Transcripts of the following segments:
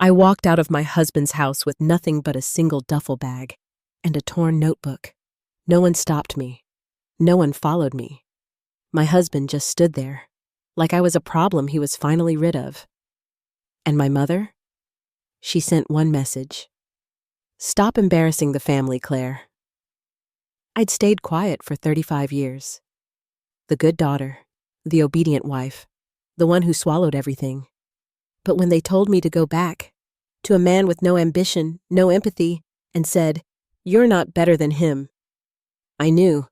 I walked out of my husband's house with nothing but a single duffel bag and a torn notebook. No one stopped me. No one followed me. My husband just stood there, like I was a problem he was finally rid of. And my mother? She sent one message. Stop embarrassing the family, Claire. I'd stayed quiet for 35 years. The good daughter, the obedient wife, the one who swallowed everything. But when they told me to go back, to a man with no ambition, no empathy, and said, "You're not better than him," I knew,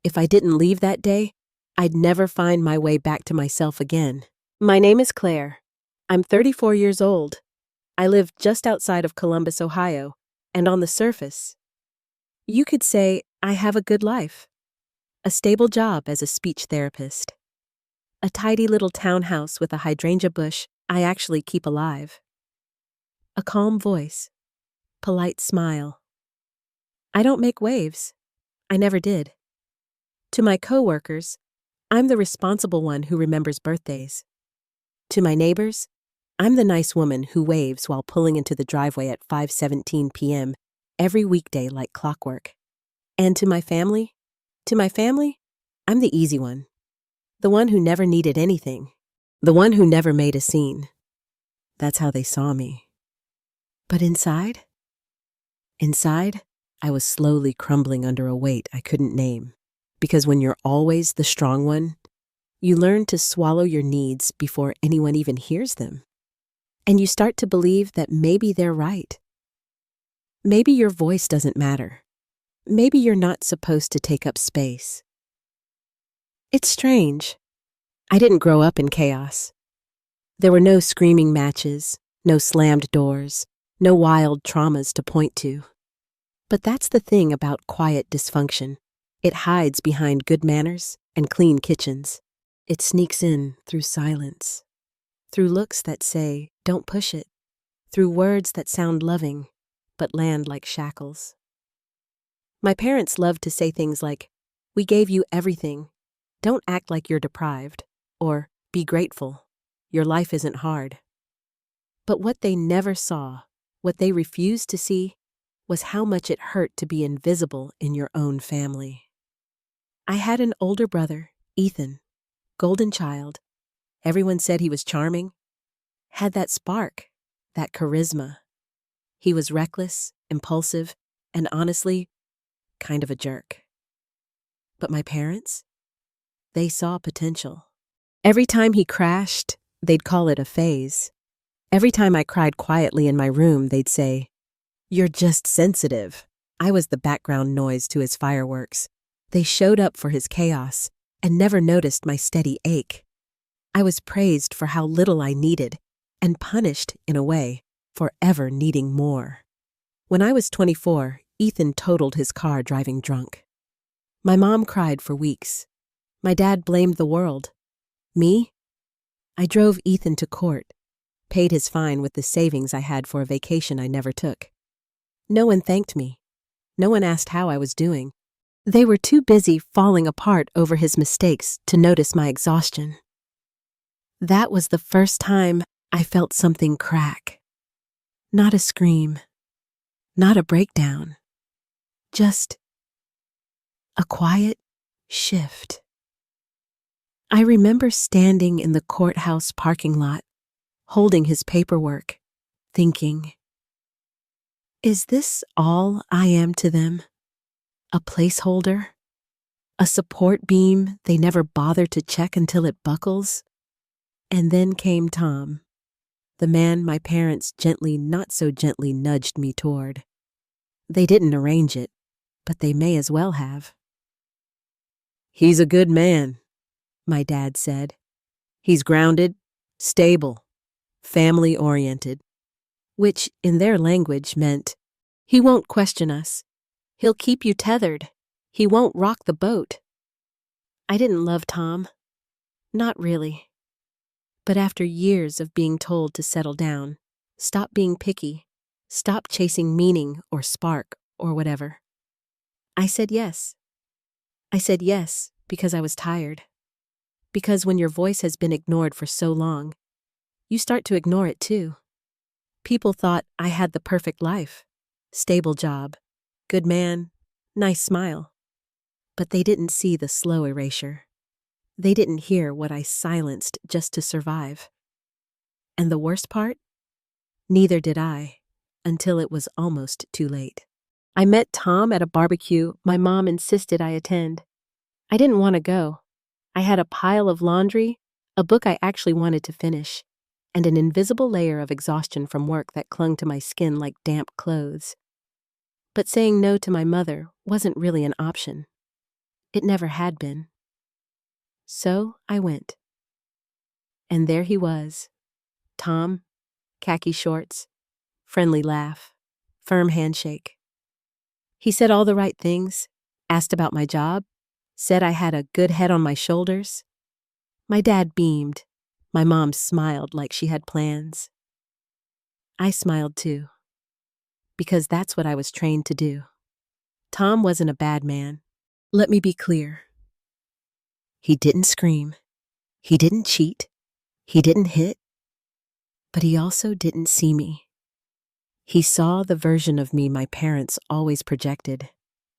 if I didn't leave that day, I'd never find my way back to myself again. My name is Claire. I'm 34 years old. I live just outside of Columbus, Ohio, and on the surface, you could say I have a good life. A stable job as a speech therapist. A tidy little townhouse with a hydrangea bush I actually keep alive. A calm voice. Polite smile. I don't make waves. I never did. To my coworkers, I'm the responsible one who remembers birthdays. To my neighbors, I'm the nice woman who waves while pulling into the driveway at 5:17 p.m. every weekday like clockwork. And to my family, I'm the easy one. The one who never needed anything. The one who never made a scene. That's how they saw me. But inside, I was slowly crumbling under a weight I couldn't name. Because when you're always the strong one, you learn to swallow your needs before anyone even hears them. And you start to believe that maybe they're right. Maybe your voice doesn't matter. Maybe you're not supposed to take up space. It's strange. I didn't grow up in chaos. There were no screaming matches, no slammed doors, no wild traumas to point to. But that's the thing about quiet dysfunction. It hides behind good manners and clean kitchens. It sneaks in through silence, through looks that say, "Don't push it," through words that sound loving, but land like shackles. My parents loved to say things like, "We gave you everything. Don't act like you're deprived," or "Be grateful. Your life isn't hard." But what they never saw, what they refused to see, was how much it hurt to be invisible in your own family. I had an older brother, Ethan, golden child. Everyone said he was charming, had that spark, that charisma. He was reckless, impulsive, and honestly, kind of a jerk. But my parents? They saw potential. Every time he crashed, they'd call it a phase. Every time I cried quietly in my room, they'd say, "You're just sensitive." I was the background noise to his fireworks. They showed up for his chaos and never noticed my steady ache. I was praised for how little I needed and punished, in a way, for ever needing more. When I was 24, Ethan totaled his car driving drunk. My mom cried for weeks. My dad blamed the world. Me? I drove Ethan to court, paid his fine with the savings I had for a vacation I never took. No one thanked me. No one asked how I was doing. They were too busy falling apart over his mistakes to notice my exhaustion. That was the first time I felt something crack. Not a scream, not a breakdown, just a quiet shift. I remember standing in the courthouse parking lot, holding his paperwork, thinking, is this all I am to them? A placeholder? A support beam they never bother to check until it buckles? And then came Tom, the man my parents gently, not so gently nudged me toward. They didn't arrange it, but they may as well have. "He's a good man," my dad said. "He's grounded, stable, family-oriented," which in their language meant, "He won't question us. He'll keep you tethered. He won't rock the boat." I didn't love Tom. Not really. But after years of being told to settle down, stop being picky, stop chasing meaning or spark or whatever, I said yes. I said yes because I was tired. Because when your voice has been ignored for so long, you start to ignore it too. People thought I had the perfect life. Stable job, good man, nice smile. But they didn't see the slow erasure. They didn't hear what I silenced just to survive. And the worst part? Neither did I, until it was almost too late. I met Tom at a barbecue my mom insisted I attend. I didn't want to go. I had a pile of laundry, a book I actually wanted to finish, and an invisible layer of exhaustion from work that clung to my skin like damp clothes. But saying no to my mother wasn't really an option. It never had been. So I went. And there he was. Tom, khaki shorts, friendly laugh, firm handshake. He said all the right things, asked about my job, said I had a good head on my shoulders. My dad beamed. My mom smiled like she had plans. I smiled too, because that's what I was trained to do. Tom wasn't a bad man. Let me be clear. He didn't scream. He didn't cheat. He didn't hit. But he also didn't see me. He saw the version of me my parents always projected,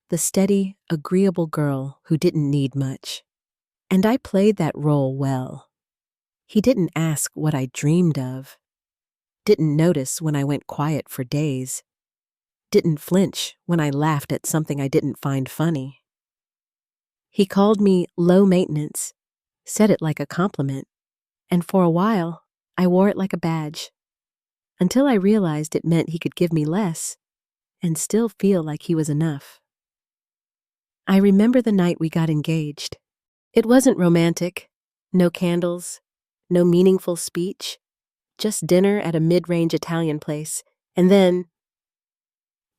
the steady, agreeable girl who didn't need much. And I played that role well. He didn't ask what I dreamed of, didn't notice when I went quiet for days, didn't flinch when I laughed at something I didn't find funny. He called me low maintenance, said it like a compliment, and for a while, I wore it like a badge, until I realized it meant he could give me less and still feel like he was enough. I remember the night we got engaged. It wasn't romantic, no candles, no meaningful speech, just dinner at a mid-range Italian place, and then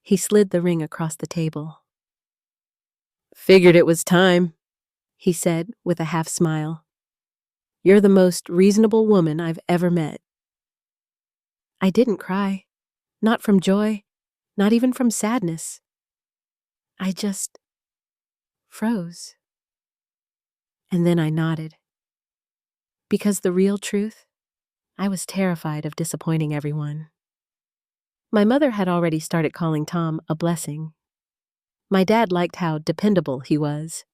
he slid the ring across the table. "Figured it was time," he said with a half smile. "You're the most reasonable woman I've ever met." I didn't cry, not from joy, not even from sadness. I just froze. And then I nodded. Because the real truth, I was terrified of disappointing everyone. My mother had already started calling Tom a blessing. My dad liked how dependable he was.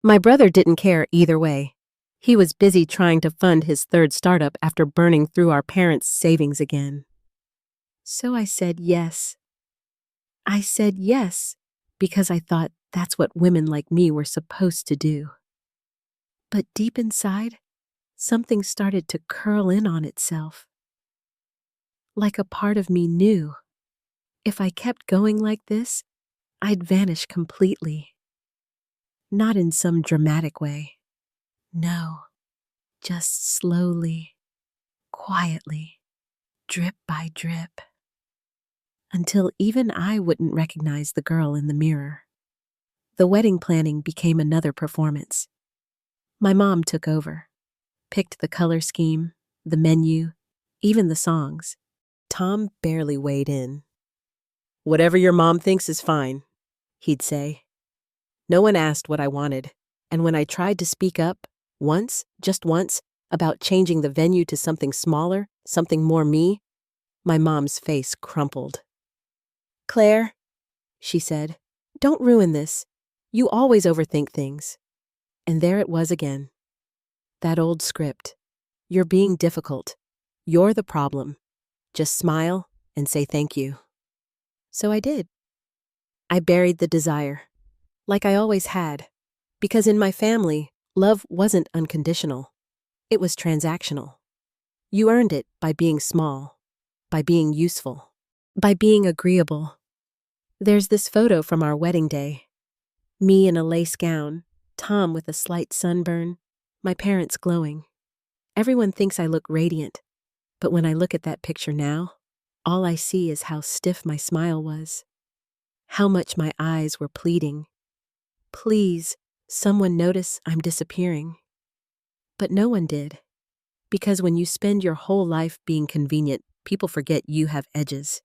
My brother didn't care either way. He was busy trying to fund his third startup after burning through our parents' savings again. So I said yes. I said yes because I thought that's what women like me were supposed to do. But deep inside, something started to curl in on itself. Like a part of me knew, if I kept going like this, I'd vanish completely. Not in some dramatic way. No, just slowly, quietly, drip by drip. Until even I wouldn't recognize the girl in the mirror. The wedding planning became another performance. My mom took over, picked the color scheme, the menu, even the songs. Tom barely weighed in. "Whatever your mom thinks is fine," he'd say. No one asked what I wanted, and when I tried to speak up, once, just once, about changing the venue to something smaller, something more me, my mom's face crumpled. "Claire," she said, "don't ruin this. You always overthink things." And there it was again. That old script. You're being difficult. You're the problem. Just smile and say thank you. So I did. I buried the desire, like I always had, because in my family, love wasn't unconditional. It was transactional. You earned it by being small, by being useful, by being agreeable. There's this photo from our wedding day. Me in a lace gown, Tom with a slight sunburn, my parents glowing. Everyone thinks I look radiant, but when I look at that picture now, all I see is how stiff my smile was, how much my eyes were pleading. Please, someone notice I'm disappearing. But no one did, because when you spend your whole life being convenient, people forget you have edges.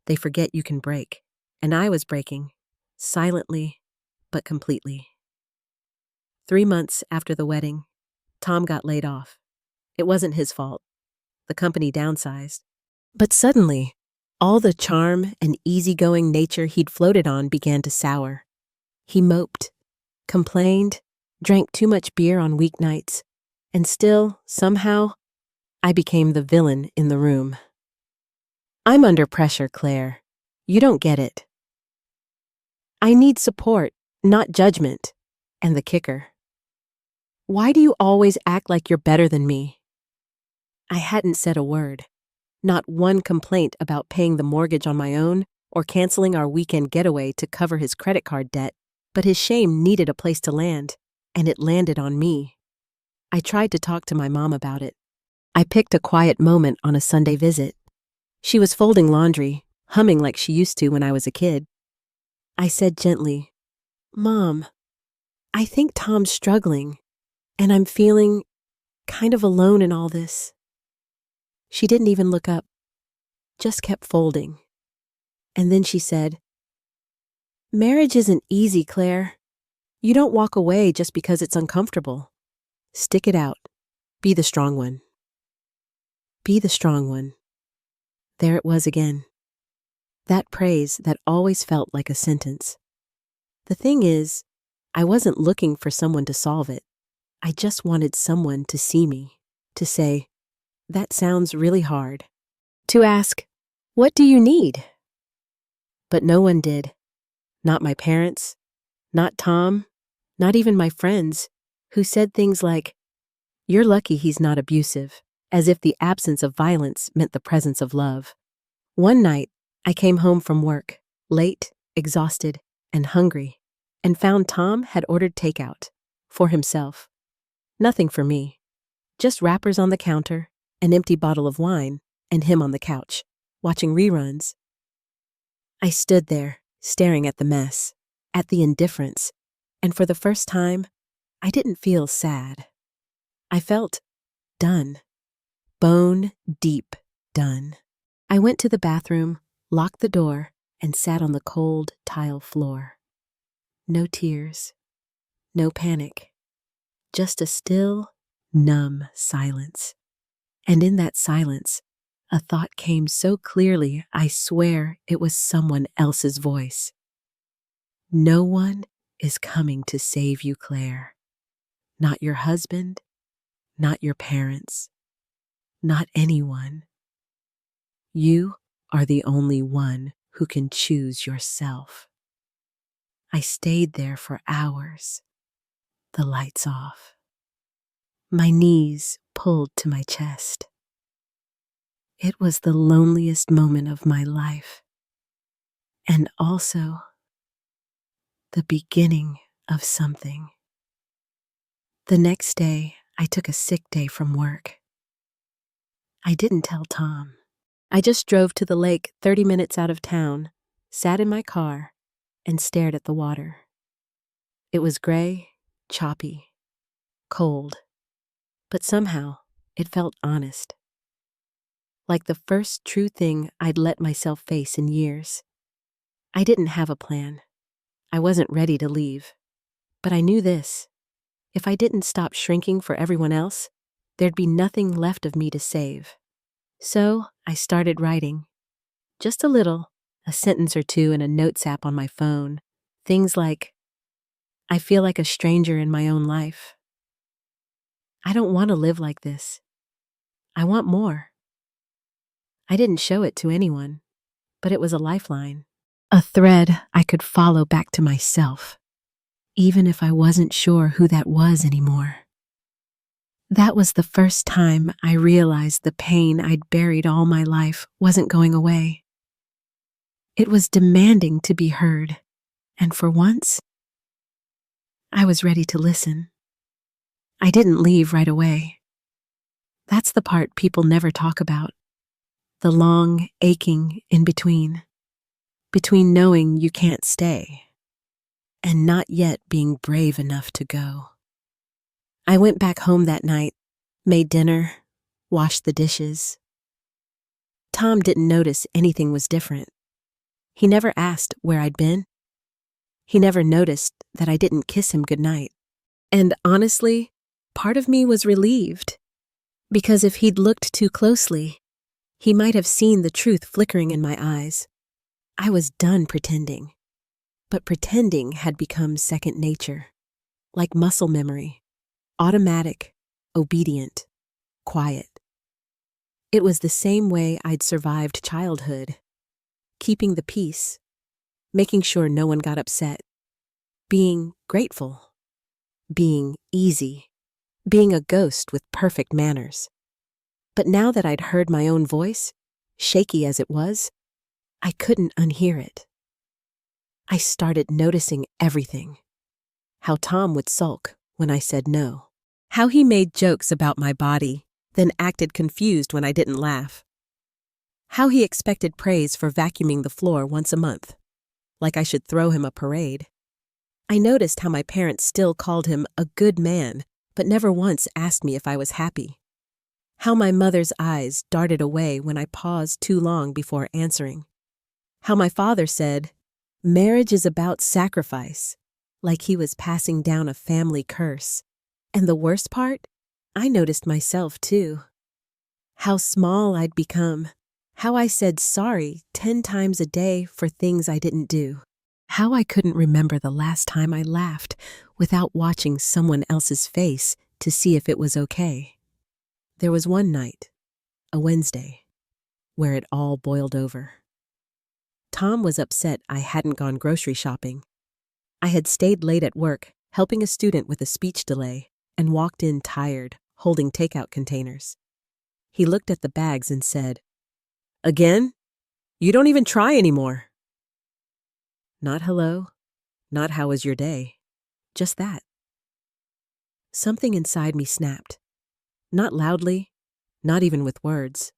They forget you can break. And I was breaking, silently, but completely. 3 months after the wedding, Tom got laid off. It wasn't his fault. The company downsized. But suddenly, All the charm and easygoing nature he'd floated on began to sour. He moped, complained, drank too much beer on weeknights, and still, somehow, I became the villain in the room. "I'm under pressure, Claire. You don't get it. I need support, not judgment." And the kicker: "Why do you always act like you're better than me?" I hadn't said a word. Not one complaint about paying the mortgage on my own or canceling our weekend getaway to cover his credit card debt, but his shame needed a place to land, and it landed on me. I tried to talk to my mom about it. I picked a quiet moment on a Sunday visit. She was folding laundry, humming like she used to when I was a kid. I said gently, "Mom, I think Tom's struggling, and I'm feeling kind of alone in all this." She didn't even look up, just kept folding. And then she said, "Marriage isn't easy, Claire. You don't walk away just because it's uncomfortable. Stick it out. Be the strong one. Be the strong one." There it was again. That praise that always felt like a sentence. The thing is, I wasn't looking for someone to solve it. I just wanted someone to see me, to say, "That sounds really hard." To ask, "What do you need?" But no one did. Not my parents, not Tom, not even my friends, who said things like, "You're lucky he's not abusive," as if the absence of violence meant the presence of love. One night, I came home from work, late, exhausted, and hungry, and found Tom had ordered takeout, for himself. Nothing for me, just wrappers on the counter, an empty bottle of wine, and him on the couch, watching reruns. I stood there, staring at the mess, at the indifference, and for the first time, I didn't feel sad. I felt done. Bone deep done. I went to the bathroom, locked the door, and sat on the cold tile floor. No tears, no panic, just a still, numb silence. And in that silence, a thought came so clearly I swear it was someone else's voice. No one is coming to save you, Claire. Not your husband, not your parents, not anyone. You are the only one who can choose yourself. I stayed there for hours, the lights off. My knees pulled to my chest. It was the loneliest moment of my life, and also the beginning of something. The next day, I took a sick day from work. I didn't tell Tom. I just drove to the lake 30 minutes out of town, sat in my car, and stared at the water. It was gray, choppy, cold, but somehow it felt honest. Like the first true thing I'd let myself face in years. I didn't have a plan. I wasn't ready to leave. But I knew this. If I didn't stop shrinking for everyone else, there'd be nothing left of me to save. So I started writing. Just a little, a sentence or two in a notes app on my phone. Things like, "I feel like a stranger in my own life. I don't want to live like this. I want more." I didn't show it to anyone, but it was a lifeline. A thread I could follow back to myself, even if I wasn't sure who that was anymore. That was the first time I realized the pain I'd buried all my life wasn't going away. It was demanding to be heard, and for once, I was ready to listen. I didn't leave right away. That's the part people never talk about. The long, aching in between knowing you can't stay, and not yet being brave enough to go. I went back home that night, made dinner, washed the dishes. Tom didn't notice anything was different. He never asked where I'd been. He never noticed that I didn't kiss him goodnight. And honestly, part of me was relieved, because if he'd looked too closely, He might have seen the truth flickering in my eyes. I was done pretending. But pretending had become second nature, like muscle memory, automatic, obedient, quiet. It was the same way I'd survived childhood, keeping the peace, making sure no one got upset, being grateful, being easy, being a ghost with perfect manners. But now that I'd heard my own voice, shaky as it was, I couldn't unhear it. I started noticing everything. How Tom would sulk when I said no. How he made jokes about my body, then acted confused when I didn't laugh. How he expected praise for vacuuming the floor once a month, like I should throw him a parade. I noticed how my parents still called him a good man, but never once asked me if I was happy. How my mother's eyes darted away when I paused too long before answering. How my father said, "Marriage is about sacrifice," like he was passing down a family curse. And the worst part? I noticed myself too. How small I'd become. How I said sorry 10 times a day for things I didn't do. How I couldn't remember the last time I laughed without watching someone else's face to see if it was okay. There was one night, a Wednesday, where it all boiled over. Tom was upset I hadn't gone grocery shopping. I had stayed late at work, helping a student with a speech delay, and walked in tired, holding takeout containers. He looked at the bags and said, "Again? You don't even try anymore." Not hello, not how was your day, just that. Something inside me snapped. Not loudly, not even with words.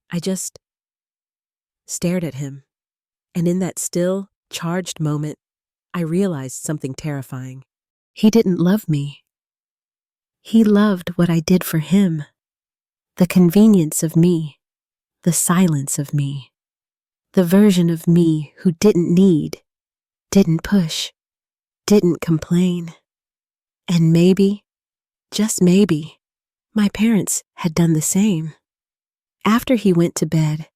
I just stared at him, and in that still, charged moment, I realized something terrifying. He didn't love me. He loved what I did for him. The convenience of me, the silence of me, the version of me who didn't need, didn't push, didn't complain. And maybe, just maybe, my parents had done the same. After he went to bed,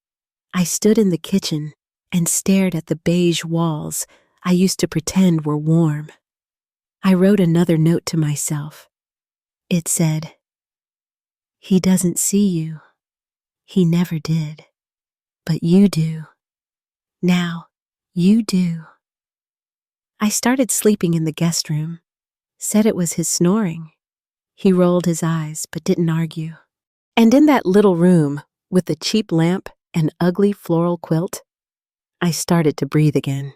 I stood in the kitchen and stared at the beige walls I used to pretend were warm. I wrote another note to myself. It said, "He doesn't see you. He never did. But you do. Now, you do." I started sleeping in the guest room. Said it was his snoring. He rolled his eyes but didn't argue. And in that little room, with the cheap lamp and ugly floral quilt, I started to breathe again.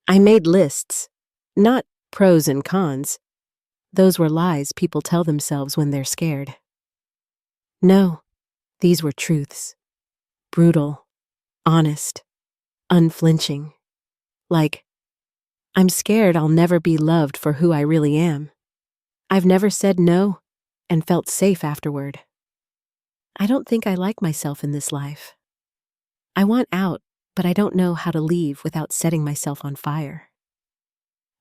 I made lists, not pros and cons. Those were lies people tell themselves when they're scared. No, these were truths. Brutal, honest, unflinching. Like, I'm scared I'll never be loved for who I really am. I've never said no and felt safe afterward. I don't think I like myself in this life. I want out, but I don't know how to leave without setting myself on fire.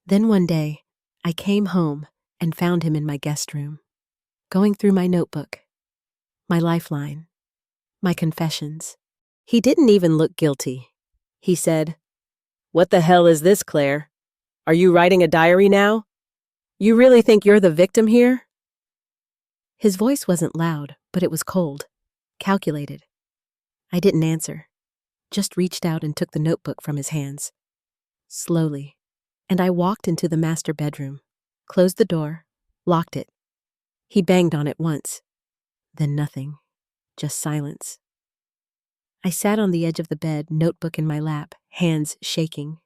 Then one day, I came home and found him in my guest room, going through my notebook, my lifeline, my confessions. He didn't even look guilty. He said, "What the hell is this, Claire? Are you writing a diary now? You really think you're the victim here?" His voice wasn't loud, but it was cold, calculated. I didn't answer, just reached out and took the notebook from his hands. Slowly, and I walked into the master bedroom, closed the door, locked it. He banged on it once, then nothing, just silence. I sat on the edge of the bed, notebook in my lap, hands shaking,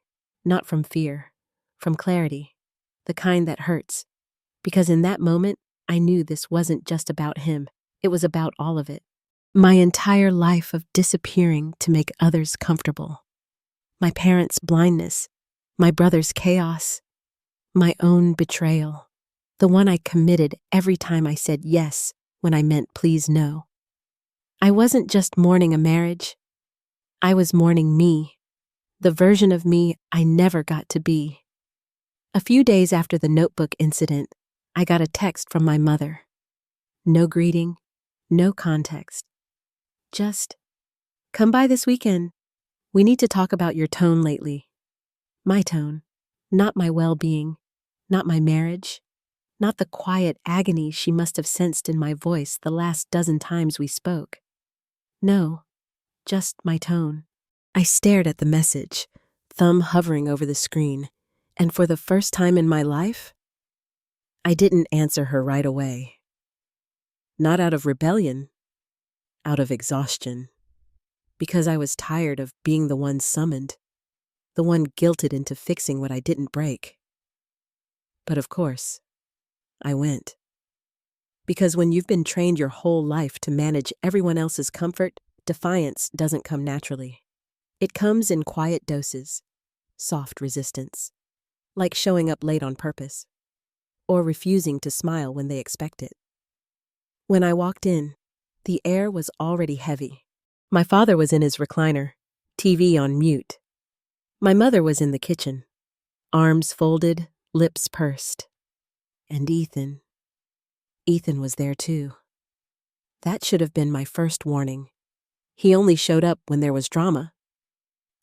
not from fear, from clarity, the kind that hurts, because in that moment, I knew this wasn't just about him, it was about all of it. My entire life of disappearing to make others comfortable. My parents' blindness, my brother's chaos, my own betrayal, the one I committed every time I said yes when I meant please no. I wasn't just mourning a marriage, I was mourning me, the version of me I never got to be. A few days after the notebook incident, I got a text from my mother. No greeting, no context. Just come by this weekend. We need to talk about your tone lately. My tone, not my well-being, not my marriage, not the quiet agony she must have sensed in my voice the last dozen times we spoke. No, just my tone. I stared at the message, thumb hovering over the screen, and for the first time in my life, I didn't answer her right away. Not out of rebellion, out of exhaustion. Because I was tired of being the one summoned, the one guilted into fixing what I didn't break. But of course, I went. Because when you've been trained your whole life to manage everyone else's comfort, defiance doesn't come naturally. It comes in quiet doses, soft resistance, like showing up late on purpose, or refusing to smile when they expect it. When I walked in, the air was already heavy. My father was in his recliner, TV on mute. My mother was in the kitchen, arms folded, lips pursed. And Ethan was there too. That should have been my first warning. He only showed up when there was drama,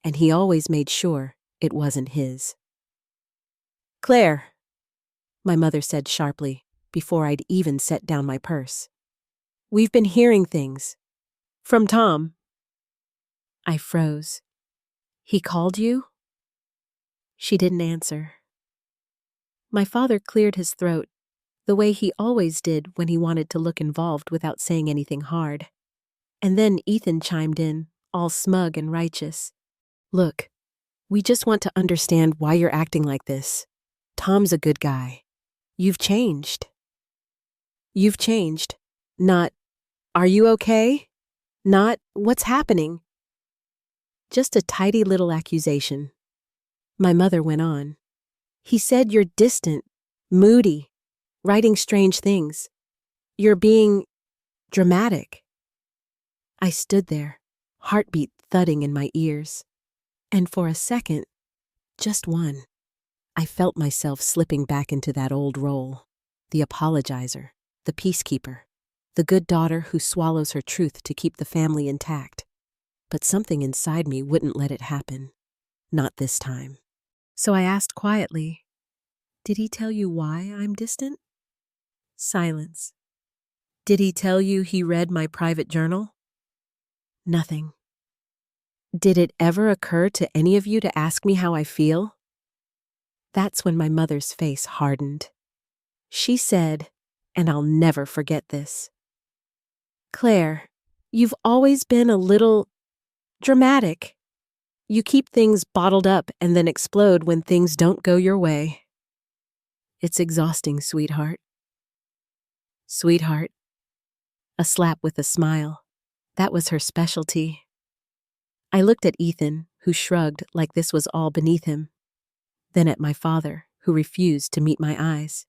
and he always made sure it wasn't his. "Claire," my mother said sharply, before I'd even set down my purse. "We've been hearing things. From Tom." I froze. "He called you?" She didn't answer. My father cleared his throat, the way he always did when he wanted to look involved without saying anything hard. And then Ethan chimed in, all smug and righteous. "Look, we just want to understand why you're acting like this. Tom's a good guy. You've changed." You've changed. Not, "Are you okay?" Not, "What's happening?" Just a tidy little accusation. My mother went on. "He said you're distant, moody, writing strange things. You're being dramatic." I stood there, heartbeat thudding in my ears. And for a second, just one, I felt myself slipping back into that old role. The apologizer, the peacekeeper, the good daughter who swallows her truth to keep the family intact. But something inside me wouldn't let it happen. Not this time. So I asked quietly, "Did he tell you why I'm distant?" Silence. "Did he tell you he read my private journal?" Nothing. "Did it ever occur to any of you to ask me how I feel?" That's when my mother's face hardened. She said, and I'll never forget this, "Claire, you've always been a little dramatic. You keep things bottled up and then explode when things don't go your way. It's exhausting, sweetheart." Sweetheart. A slap with a smile. That was her specialty. I looked at Ethan, who shrugged like this was all beneath him. Then at my father, who refused to meet my eyes.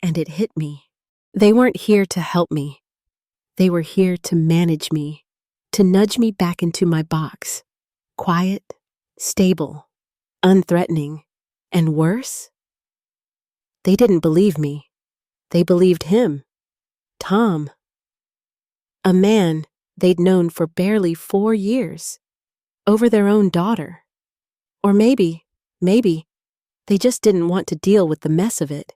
And it hit me. They weren't here to help me. They were here to manage me, to nudge me back into my box. Quiet, stable, unthreatening, and worse? They didn't believe me. They believed him, Tom. A man they'd known for barely 4 years, over their own daughter. Or maybe, they just didn't want to deal with the mess of it.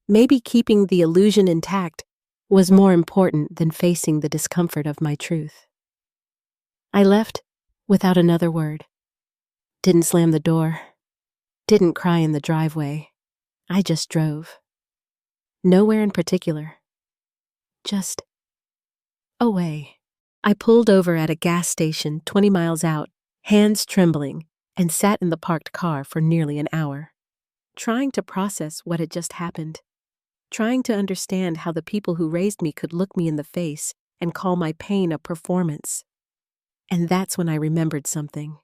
Maybe keeping the illusion intact was more important than facing the discomfort of my truth. I left without another word. Didn't slam the door. Didn't cry in the driveway. I just drove. Nowhere in particular. Just away. I pulled over at a gas station 20 miles out, hands trembling, and sat in the parked car for nearly an hour, trying to process what had just happened, trying to understand how the people who raised me could look me in the face and call my pain a performance. And that's when I remembered something.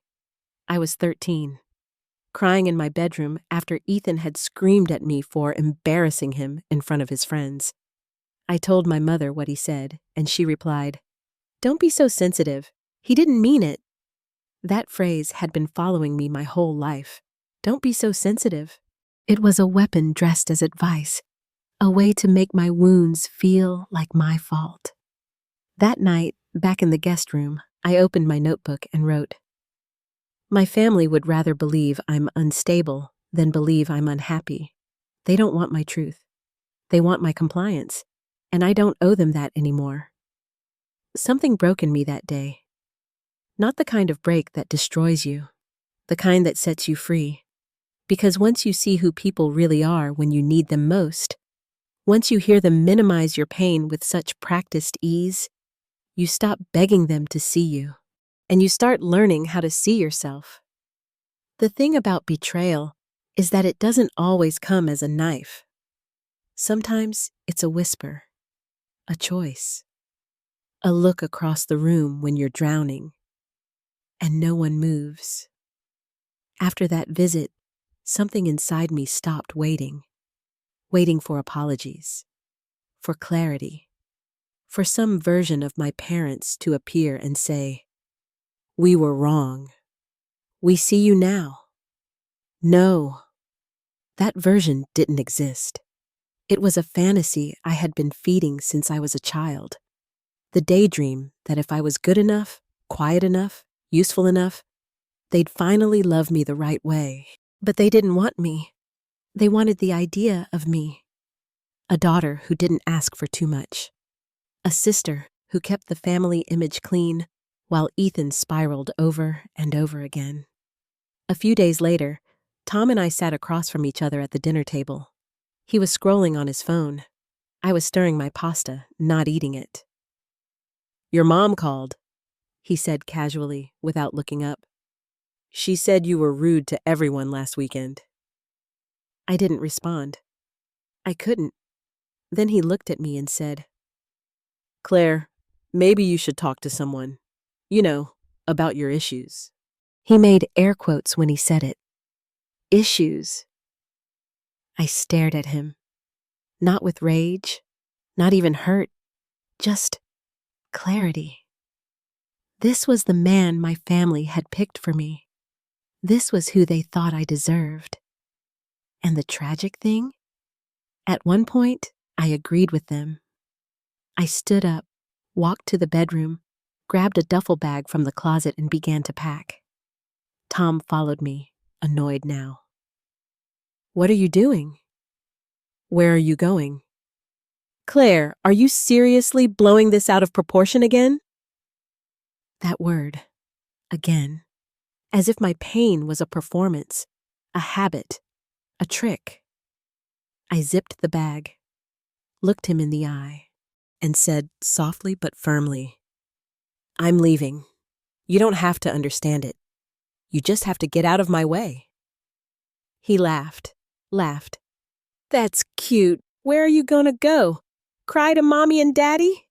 I was 13, crying in my bedroom after Ethan had screamed at me for embarrassing him in front of his friends. I told my mother what he said, and she replied, "Don't be so sensitive. He didn't mean it." That phrase had been following me my whole life. Don't be so sensitive. It was a weapon dressed as advice, a way to make my wounds feel like my fault. That night, Back in the guest room, I opened my notebook and wrote, "My family would rather believe I'm unstable than believe I'm unhappy. They don't want my truth. They want my compliance, and I don't owe them that anymore." Something broke in me that day. Not the kind of break that destroys you, the kind that sets you free. Because once you see who people really are when you need them most, once you hear them minimize your pain with such practiced ease, you stop begging them to see you, and you start learning how to see yourself. The thing about betrayal is that it doesn't always come as a knife. Sometimes it's a whisper, a choice, a look across the room when you're drowning, and no one moves. After that visit, something inside me stopped waiting for apologies, for clarity, for some version of my parents to appear and say, "We were wrong. We see you now." No, that version didn't exist. It was a fantasy I had been feeding since I was a child. The daydream that if I was good enough, quiet enough, useful enough, they'd finally love me the right way. But they didn't want me. They wanted the idea of me. A daughter who didn't ask for too much. A sister who kept the family image clean while Ethan spiraled over and over again. A few days later, Tom and I sat across from each other at the dinner table. He was scrolling on his phone. I was stirring my pasta, not eating it. "Your mom called," he said casually, without looking up. "She said you were rude to everyone last weekend." I didn't respond. I couldn't. Then he looked at me and said, "Claire, maybe you should talk to someone. You know, about your issues." He made air quotes when he said it. Issues. I stared at him. Not with rage, not even hurt, just clarity. This was the man my family had picked for me. This was who they thought I deserved. And the tragic thing? At one point, I agreed with them. I stood up, walked to the bedroom, grabbed a duffel bag from the closet and began to pack. Tom followed me, annoyed now. "What are you doing?" "Where are you going?" "Claire, are you seriously blowing this out of proportion again?" That word, again, as if my pain was a performance, a habit, a trick. I zipped the bag, looked him in the eye, and said softly but firmly, "I'm leaving. You don't have to understand it. You just have to get out of my way." He laughed. "That's cute. Where are you gonna go? Cry to mommy and daddy?"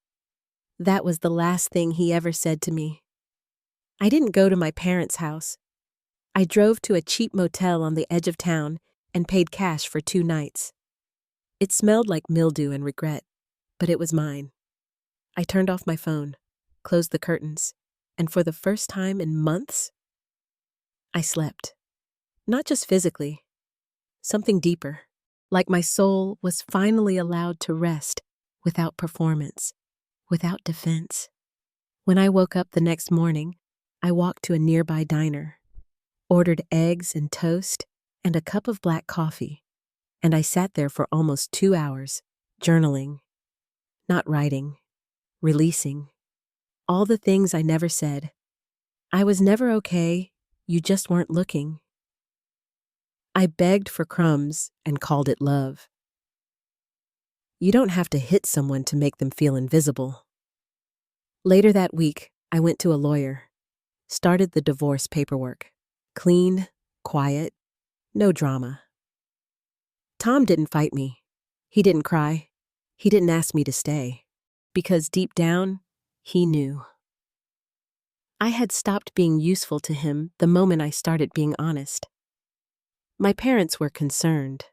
That was the last thing he ever said to me. I didn't go to my parents' house. I drove to a cheap motel on the edge of town and paid cash for 2 nights. It smelled like mildew and regret, but it was mine. I turned off my phone, closed the curtains, and for the first time in months, I slept. Not just physically, something deeper, like my soul was finally allowed to rest without performance, without defense. When I woke up the next morning, I walked to a nearby diner, ordered eggs and toast and a cup of black coffee, and I sat there for almost 2 hours, journaling, not writing, releasing, all the things I never said. I was never okay, you just weren't looking. I begged for crumbs and called it love. You don't have to hit someone to make them feel invisible. Later that week, I went to a lawyer, started the divorce paperwork. Clean, quiet, no drama. Tom didn't fight me. He didn't cry. He didn't ask me to stay. Because deep down, he knew. I had stopped being useful to him the moment I started being honest. My parents were concerned.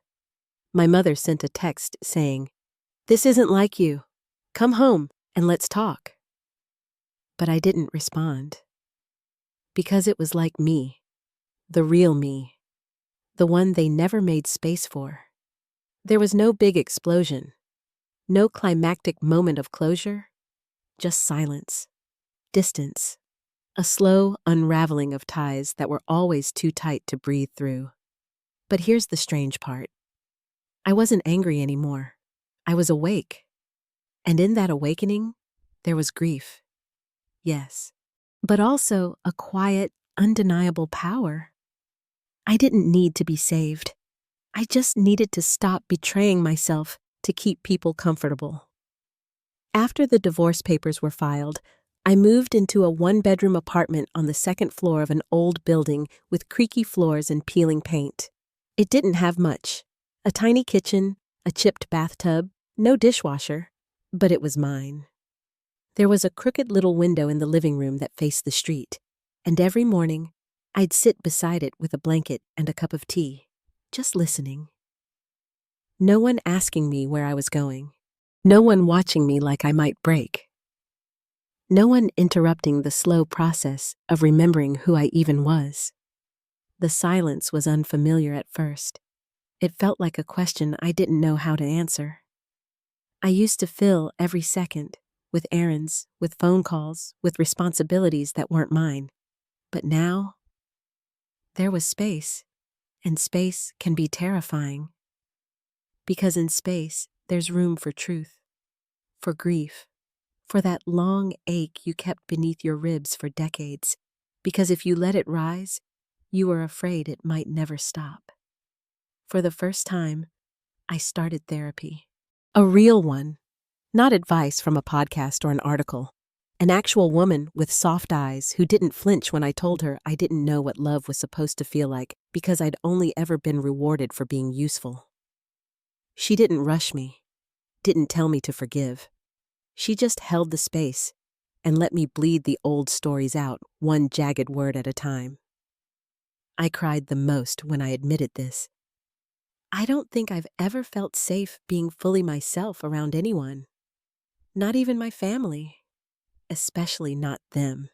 My mother sent a text saying, "This isn't like you. Come home and let's talk." But I didn't respond. Because it was like me, the real me, the one they never made space for. There was no big explosion, no climactic moment of closure, just silence. Distance. A slow unraveling of ties that were always too tight to breathe through. But here's the strange part. I wasn't angry anymore. I was awake. And in that awakening, there was grief. Yes. But also a quiet, undeniable power. I didn't need to be saved. I just needed to stop betraying myself to keep people comfortable. After the divorce papers were filed, I moved into a one-bedroom apartment on the second floor of an old building with creaky floors and peeling paint. It didn't have much. A tiny kitchen, a chipped bathtub, no dishwasher, but it was mine. There was a crooked little window in the living room that faced the street, and every morning, I'd sit beside it with a blanket and a cup of tea, just listening. No one asking me where I was going. No one watching me like I might break. No one interrupting the slow process of remembering who I even was. The silence was unfamiliar at first. It felt like a question I didn't know how to answer. I used to fill every second with errands, with phone calls, with responsibilities that weren't mine. But now, there was space, and space can be terrifying. Because in space, there's room for truth, for grief, for that long ache you kept beneath your ribs for decades, because if you let it rise, you were afraid it might never stop. For the first time, I started therapy. A real one, not advice from a podcast or an article. An actual woman with soft eyes who didn't flinch when I told her I didn't know what love was supposed to feel like because I'd only ever been rewarded for being useful. She didn't rush me, didn't tell me to forgive. She just held the space and let me bleed the old stories out, one jagged word at a time. I cried the most when I admitted this. I don't think I've ever felt safe being fully myself around anyone. Not even my family. Especially not them.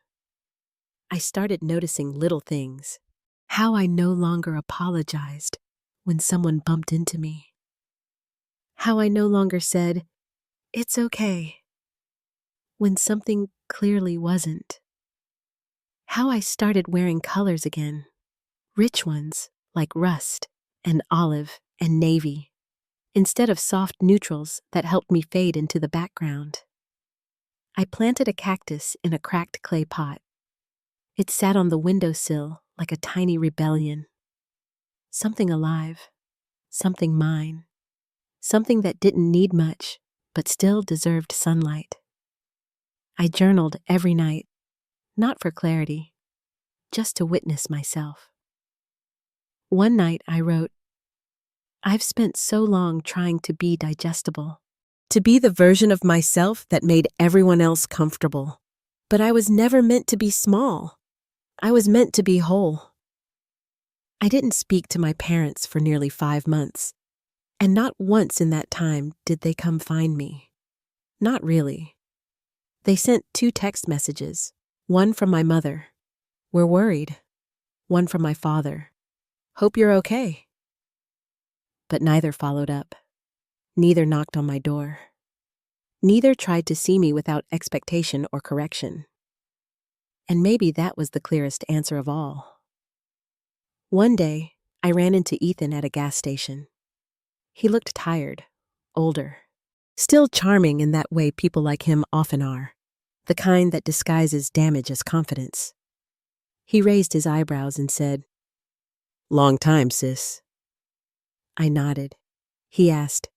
I started noticing little things. How I no longer apologized when someone bumped into me. How I no longer said, "It's okay," when something clearly wasn't. How I started wearing colors again. Rich ones like rust and olive and navy, instead of soft neutrals that helped me fade into the background. I planted a cactus in a cracked clay pot. It sat on the windowsill like a tiny rebellion. Something alive, something mine, something that didn't need much, but still deserved sunlight. I journaled every night, not for clarity, just to witness myself. One night I wrote, "I've spent so long trying to be digestible, to be the version of myself that made everyone else comfortable. But I was never meant to be small. I was meant to be whole." I didn't speak to my parents for nearly 5 months, and not once in that time did they come find me. Not really. They sent 2 text messages, one from my mother, "We're worried," one from my father, "Hope you're okay." But neither followed up. Neither knocked on my door. Neither tried to see me without expectation or correction. And maybe that was the clearest answer of all. One day, I ran into Ethan at a gas station. He looked tired, older, still charming in that way people like him often are, the kind that disguises damage as confidence. He raised his eyebrows and said, "Long time, sis." I nodded. He asked,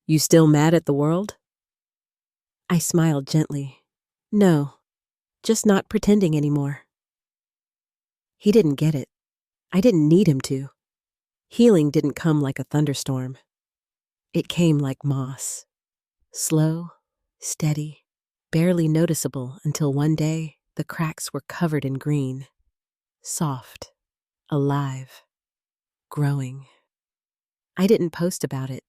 "You still mad at the world?" I smiled gently. "No, just not pretending anymore." He didn't get it. I didn't need him to. Healing didn't come like a thunderstorm. It came like moss. Slow, steady, barely noticeable until one day the cracks were covered in green. Soft, alive, growing. I didn't post about it,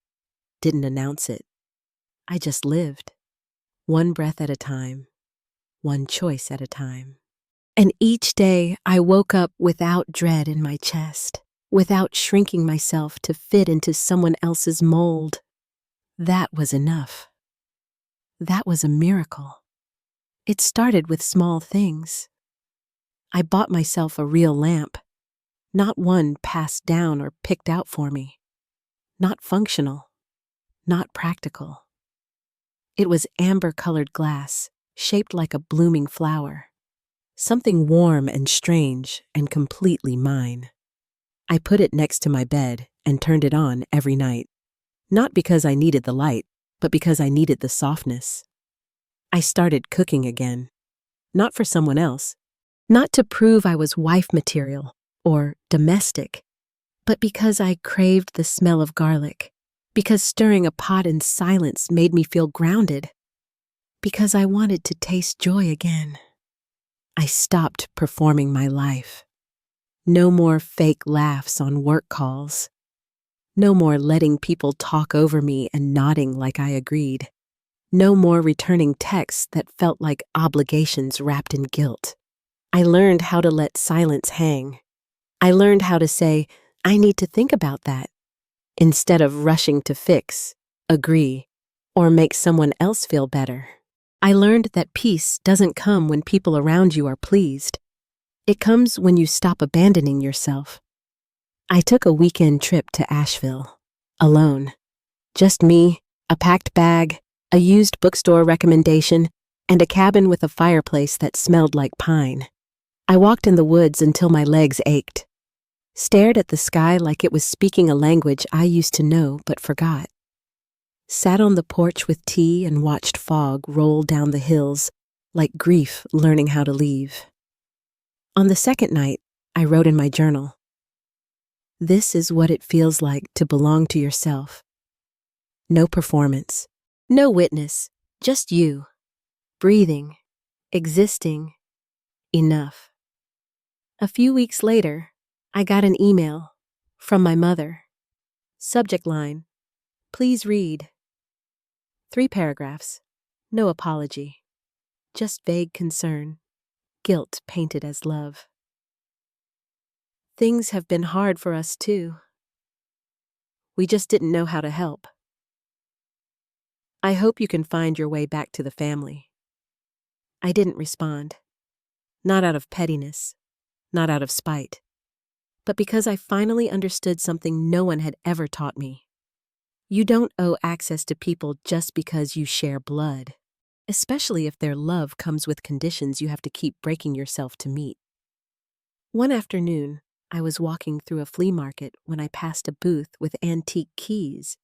didn't announce it. I just lived, one breath at a time, one choice at a time. And each day I woke up without dread in my chest, without shrinking myself to fit into someone else's mold. That was enough. That was a miracle. It started with small things. I bought myself a real lamp, not one passed down or picked out for me, not functional, not practical. It was amber-colored glass, shaped like a blooming flower, something warm and strange and completely mine. I put it next to my bed and turned it on every night, not because I needed the light, but because I needed the softness. I started cooking again, not for someone else, not to prove I was wife material or domestic, but because I craved the smell of garlic, because stirring a pot in silence made me feel grounded, because I wanted to taste joy again. I stopped performing my life. No more fake laughs on work calls. No more letting people talk over me and nodding like I agreed. No more returning texts that felt like obligations wrapped in guilt. I learned how to let silence hang. I learned how to say, I need to think about that, instead of rushing to fix, agree, or make someone else feel better. I learned that peace doesn't come when people around you are pleased. It comes when you stop abandoning yourself. I took a weekend trip to Asheville, alone. Just me, a packed bag, a used bookstore recommendation, and a cabin with a fireplace that smelled like pine. I walked in the woods until my legs ached, stared at the sky like it was speaking a language I used to know but forgot. Sat on the porch with tea and watched fog roll down the hills like grief learning how to leave. On the second night, I wrote in my journal, "This is what it feels like to belong to yourself. No performance, no witness, just you, breathing, existing, enough." A few weeks later, I got an email from my mother. Subject line, "Please read." 3 paragraphs, no apology, just vague concern, guilt painted as love. Things have been hard for us too. We just didn't know how to help. I hope you can find your way back to the family. I didn't respond, not out of pettiness, not out of spite, but because I finally understood something no one had ever taught me. You don't owe access to people just because you share blood, especially if their love comes with conditions you have to keep breaking yourself to meet. One afternoon, I was walking through a flea market when I passed a booth with antique keys.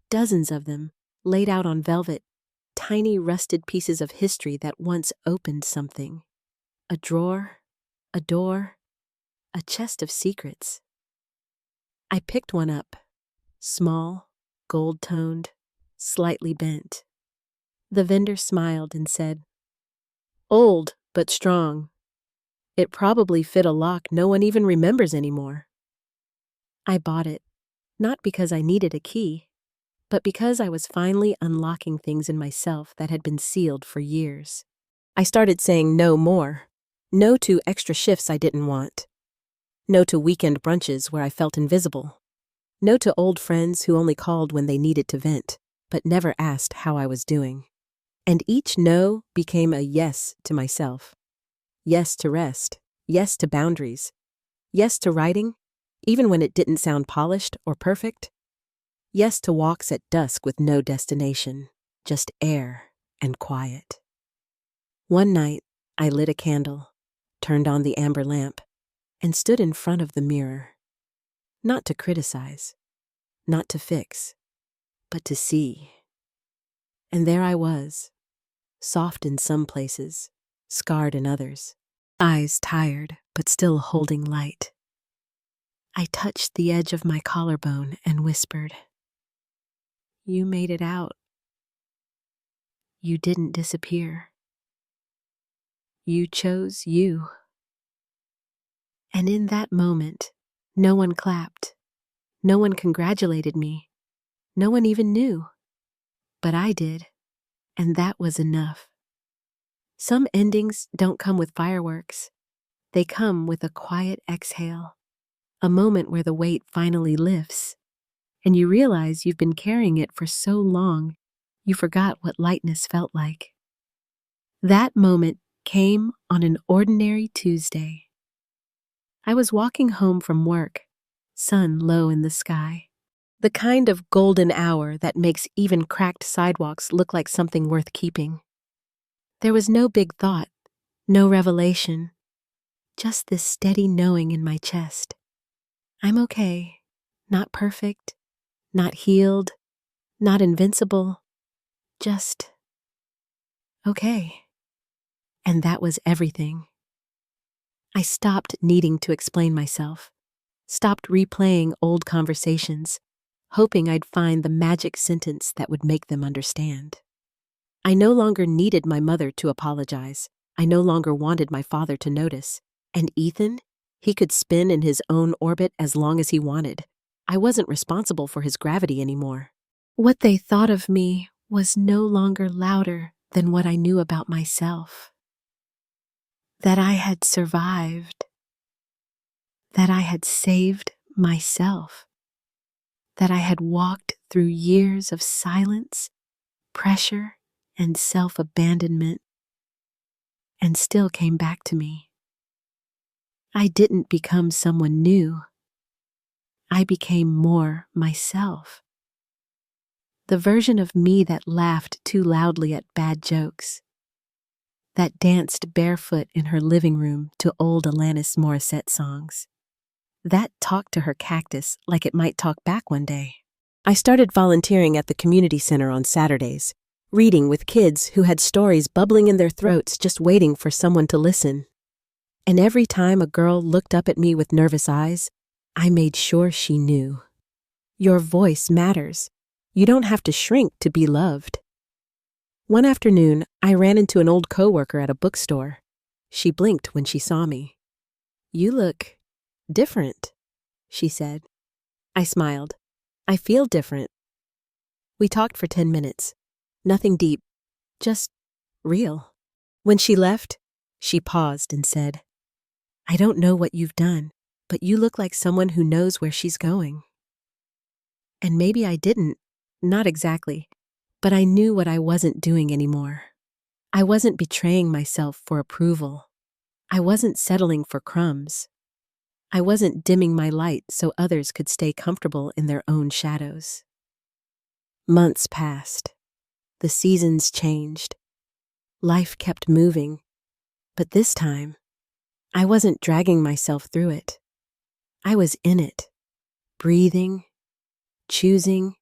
Dozens of them, laid out on velvet, tiny rusted pieces of history that once opened something. A drawer, a door, a chest of secrets. I picked one up, small, gold-toned, slightly bent. The vendor smiled and said, "Old, but strong. It probably fit a lock no one even remembers anymore." I bought it, not because I needed a key, but because I was finally unlocking things in myself that had been sealed for years. I started saying no more. No to extra shifts I didn't want. No to weekend brunches where I felt invisible. No to old friends who only called when they needed to vent, but never asked how I was doing. And each no became a yes to myself. Yes to rest. Yes to boundaries. Yes to writing, even when it didn't sound polished or perfect. Yes to walks at dusk with no destination, just air and quiet. One night, I lit a candle, turned on the amber lamp, and stood in front of the mirror. Not to criticize, not to fix, but to see. And there I was, soft in some places, scarred in others, eyes tired but still holding light. I touched the edge of my collarbone and whispered, "You made it out. You didn't disappear. You chose you." And in that moment, no one clapped. No one congratulated me. No one even knew. But I did, and that was enough. Some endings don't come with fireworks. They come with a quiet exhale, a moment where the weight finally lifts, and you realize you've been carrying it for so long, you forgot what lightness felt like. That moment came on an ordinary Tuesday. I was walking home from work, sun low in the sky. The kind of golden hour that makes even cracked sidewalks look like something worth keeping. There was no big thought, no revelation, just this steady knowing in my chest. I'm okay, not perfect, not healed, not invincible, just okay. And that was everything. I stopped needing to explain myself, stopped replaying old conversations, hoping I'd find the magic sentence that would make them understand. I no longer needed my mother to apologize. I no longer wanted my father to notice. And Ethan? He could spin in his own orbit as long as he wanted. I wasn't responsible for his gravity anymore. What they thought of me was no longer louder than what I knew about myself. That I had survived. That I had saved myself. That I had walked through years of silence, pressure, and self-abandonment, and still came back to me. I didn't become someone new. I became more myself. The version of me that laughed too loudly at bad jokes, that danced barefoot in her living room to old Alanis Morissette songs, that talked to her cactus like it might talk back one day. I started volunteering at the community center on Saturdays, reading with kids who had stories bubbling in their throats just waiting for someone to listen. And every time a girl looked up at me with nervous eyes, I made sure she knew. Your voice matters. You don't have to shrink to be loved. One afternoon, I ran into an old coworker at a bookstore. She blinked when she saw me. "You look different," she said. I smiled. "I feel different." We talked for 10 minutes. Nothing deep, just real. When she left, she paused and said, "I don't know what you've done, but you look like someone who knows where she's going." And maybe I didn't, not exactly, but I knew what I wasn't doing anymore. I wasn't betraying myself for approval. I wasn't settling for crumbs. I wasn't dimming my light so others could stay comfortable in their own shadows. Months passed. The seasons changed. Life kept moving, but this time, I wasn't dragging myself through it. I was in it, breathing, choosing,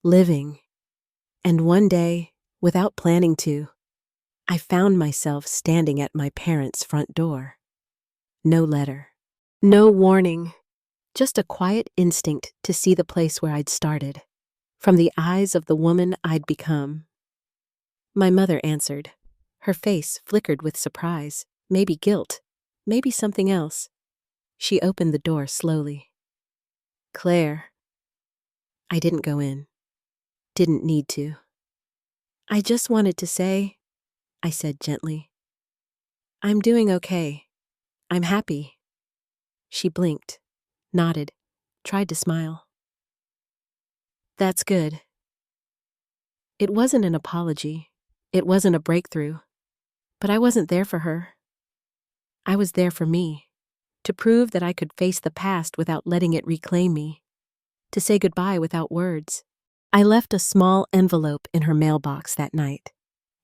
living. And one day, without planning to, I found myself standing at my parents' front door. No letter, no warning, just a quiet instinct to see the place where I'd started, from the eyes of the woman I'd become. My mother answered. Her face flickered with surprise, maybe guilt, maybe something else. She opened the door slowly. "Claire." I didn't go in. Didn't need to. "I just wanted to say," I said gently, "I'm doing okay. I'm happy." She blinked, nodded, tried to smile. "That's good." It wasn't an apology. It wasn't a breakthrough. But I wasn't there for her. I was there for me, to prove that I could face the past without letting it reclaim me, to say goodbye without words. I left a small envelope in her mailbox that night.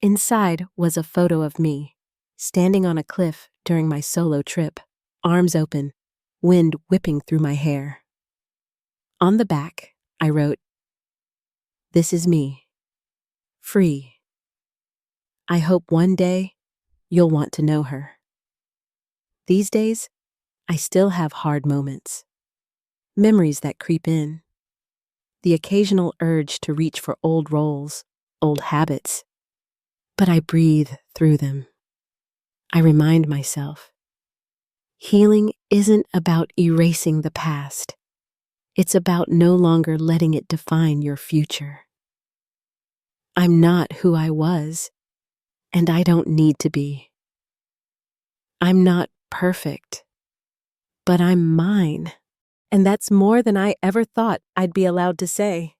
Inside was a photo of me, standing on a cliff during my solo trip, arms open, wind whipping through my hair. On the back, I wrote, "This is me, free. I hope one day you'll want to know her." These days, I still have hard moments, memories that creep in, the occasional urge to reach for old roles, old habits, but I breathe through them. I remind myself, healing isn't about erasing the past. It's about no longer letting it define your future. I'm not who I was, and I don't need to be. I'm not perfect, but I'm mine, and that's more than I ever thought I'd be allowed to say.